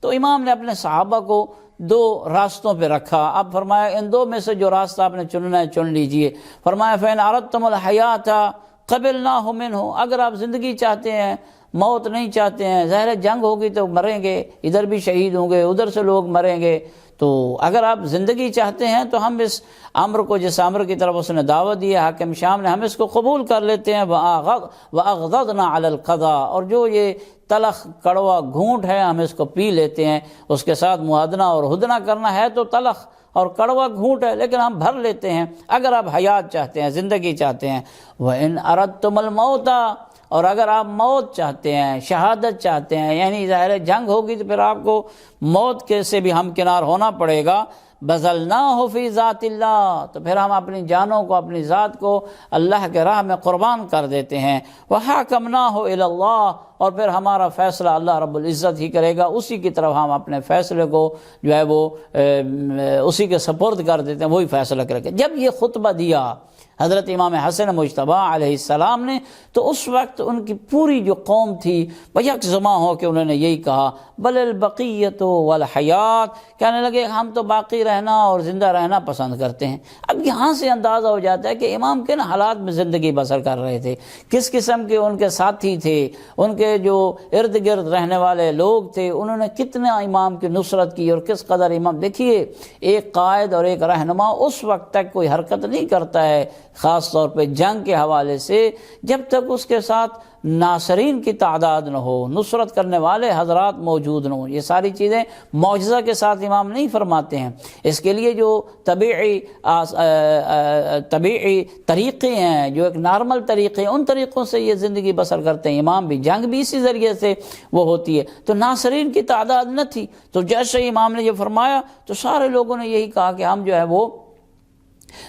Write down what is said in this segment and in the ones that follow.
تو امام نے اپنے صحابہ کو دو راستوں پہ رکھا. اب فرمایا ان دو میں سے جو راستہ آپ نے چننا ہے چن لیجئے. فرمایا فَإِنْ أَرَدْتُمُ الْحَيَاةَ قَبِلْنَاهُ مِنْهُ، اگر آپ زندگی چاہتے ہیں، موت نہیں چاہتے ہیں، ظاہر ہے جنگ ہوگی تو مریں گے، ادھر بھی شہید ہوں گے، ادھر سے لوگ مریں گے، تو اگر آپ زندگی چاہتے ہیں تو ہم اس امر کو، جس امر کی طرف اس نے دعوت دی ہے حاکم شام نے، ہم اس کو قبول کر لیتے ہیں. وَأَغْضَضْنَا عَلَى الْقَضَاءِ، اور جو یہ تلخ کڑوا گھونٹ ہے ہم اس کو پی لیتے ہیں. اس کے ساتھ موادنہ اور ہدنہ کرنا ہے تو تلخ اور کڑوا گھونٹ ہے، لیکن ہم بھر لیتے ہیں اگر آپ حیات چاہتے ہیں، زندگی چاہتے ہیں. وَإِنْ أَرَدْتُمُ الْمَوْتَ، اور اگر آپ موت چاہتے ہیں، شہادت چاہتے ہیں، یعنی ظاہر ہے جنگ ہوگی تو پھر آپ کو موت کے سے بھی ہمکنار ہونا پڑے گا. بَذَلْنَاهُ فِي ذَاتِ اللَّهِ، تو پھر ہم اپنی جانوں کو، اپنی ذات کو اللہ کے راہ میں قربان کر دیتے ہیں. وَحَاكَمْنَاهُ إِلَى اللَّهِ، اور پھر ہمارا فیصلہ اللہ رب العزت ہی کرے گا، اسی کی طرف ہم اپنے فیصلے کو جو ہے وہ اسی کے سپرد کر دیتے ہیں، وہی فیصلہ کرے گا. جب یہ خطبہ دیا حضرت امام حسن مجتبی علیہ السلام نے، تو اس وقت ان کی پوری جو قوم تھی وہ یکجمع ہو کے انہوں نے یہی کہا، بل البقیۃ والحیات، کہنے لگے ہم تو باقی رہنا اور زندہ رہنا پسند کرتے ہیں. اب یہاں سے اندازہ ہو جاتا ہے کہ امام کن حالات میں زندگی بسر کر رہے تھے، کس قسم کے ان کے ساتھی تھے، ان کے جو ارد گرد رہنے والے لوگ تھے، انہوں نے کتنا امام کی نصرت کی اور کس قدر امام. دیکھیے ایک قائد اور ایک رہنما اس وقت تک کوئی حرکت نہیں کرتا ہے، خاص طور پہ جنگ کے حوالے سے، جب تک اس کے ساتھ ناصرین کی تعداد نہ ہو، نصرت کرنے والے حضرات موجود نہ ہوں. یہ ساری چیزیں معجزہ کے ساتھ امام نہیں فرماتے ہیں. اس کے لیے جو طبیعی طریقے ہیں، جو ایک نارمل طریقے ہیں، ان طریقوں سے یہ زندگی بسر کرتے ہیں. امام بھی، جنگ بھی اسی ذریعے سے وہ ہوتی ہے. تو ناصرین کی تعداد نہ تھی، تو جیسے امام نے یہ فرمایا تو سارے لوگوں نے یہی کہا کہ ہم جو ہے وہ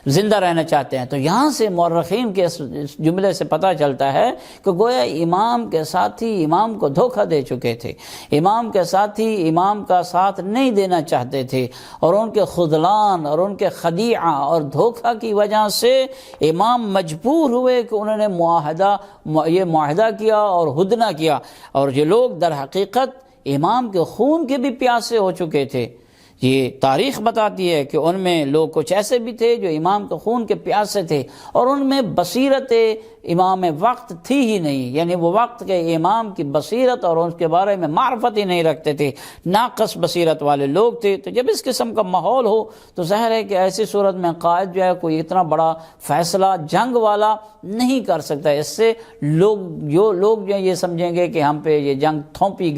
زندہ رہنا چاہتے ہیں. تو یہاں سے مورخین کے اس جملے سے پتہ چلتا ہے کہ گویا امام کے ساتھی امام کو دھوکہ دے چکے تھے، امام کے ساتھی امام کا ساتھ نہیں دینا چاہتے تھے، اور ان کے خذلان اور ان کے خدیعہ اور دھوکہ کی وجہ سے امام مجبور ہوئے کہ انہوں نے معاہدہ کیا اور ہدنہ کیا. اور یہ لوگ در حقیقت امام کے خون کے بھی پیاسے ہو چکے تھے. یہ تاریخ بتاتی ہے کہ ان میں لوگ کچھ ایسے بھی تھے جو امام کے خون کے پیاسے تھے، اور ان میں بصیرت امام وقت تھی ہی نہیں، یعنی وہ وقت کے امام کی بصیرت اور اس کے بارے میں معرفت ہی نہیں رکھتے تھے، ناقص بصیرت والے لوگ تھے. تو جب اس قسم کا ماحول ہو تو ظاہر ہے کہ ایسی صورت میں قائد جو ہے کوئی اتنا بڑا فیصلہ جنگ والا نہیں کر سکتا. اس سے لوگ جو یہ سمجھیں گے کہ ہم پہ یہ جنگ تھوپی گئی.